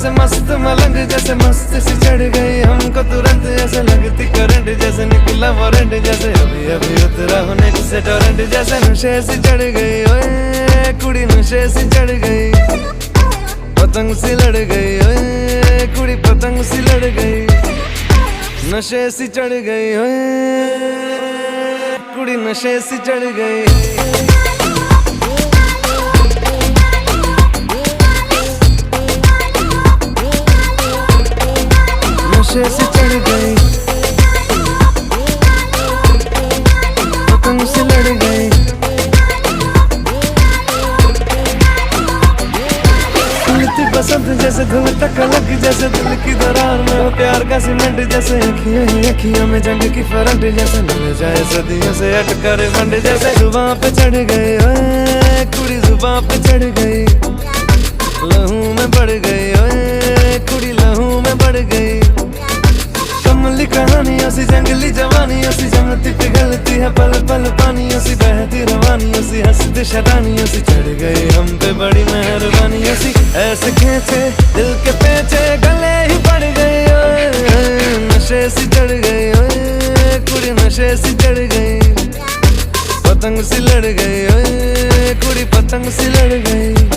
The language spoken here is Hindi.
जैसे मस्त मलंग जैसे मस्त सी चढ़ गई हमको तुरंत, ऐसे लगती करंट जैसे निकला वारंट, जैसे अभी अभी उतरा होने से टोरेंट, जैसे नशे सी चढ़ गई ओए कुड़ी नशे सी चढ़ गई, पतंग सी लड़ गई ओए कुड़ी पतंग सी लड़ गई, नशे सी चढ़ गई ओए कुड़ी नशे सी चढ़ गई। नशे से चढ़ गई, पतंग से लड़ गई, फूलती बसंत जैसे धुल तक अलग, जैसे दिल की दरार में हो प्यार का सीमेंट, जैसे अखियां ही अखियां में जंग की फरंट, जैसे मिल जाए सदियों से अटकर बंड, जैसे जुबां पे चढ़ गई ओए कुड़ी जुबां पे चढ़ गई, लहू में बढ़ गई ओए कुड़ी लहू में बढ़ गई, कमली कहानियों सी जंगली जवानियों सी जमती पिघलती है पल पल पानियों सी, बहती रवानियों सी हंसती शरानियों सी, चढ़ गई हम पे बड़ी मेहरबानियों सी, ऐसे खींचे दिल के पेचे गले ही पड़ गई ओए नशे सी चढ़ गई ओए कुड़ी नशे सी चढ़ गई, पतंग सी लड़ गई ओए कुड़ी पतंग सी लड़ गई।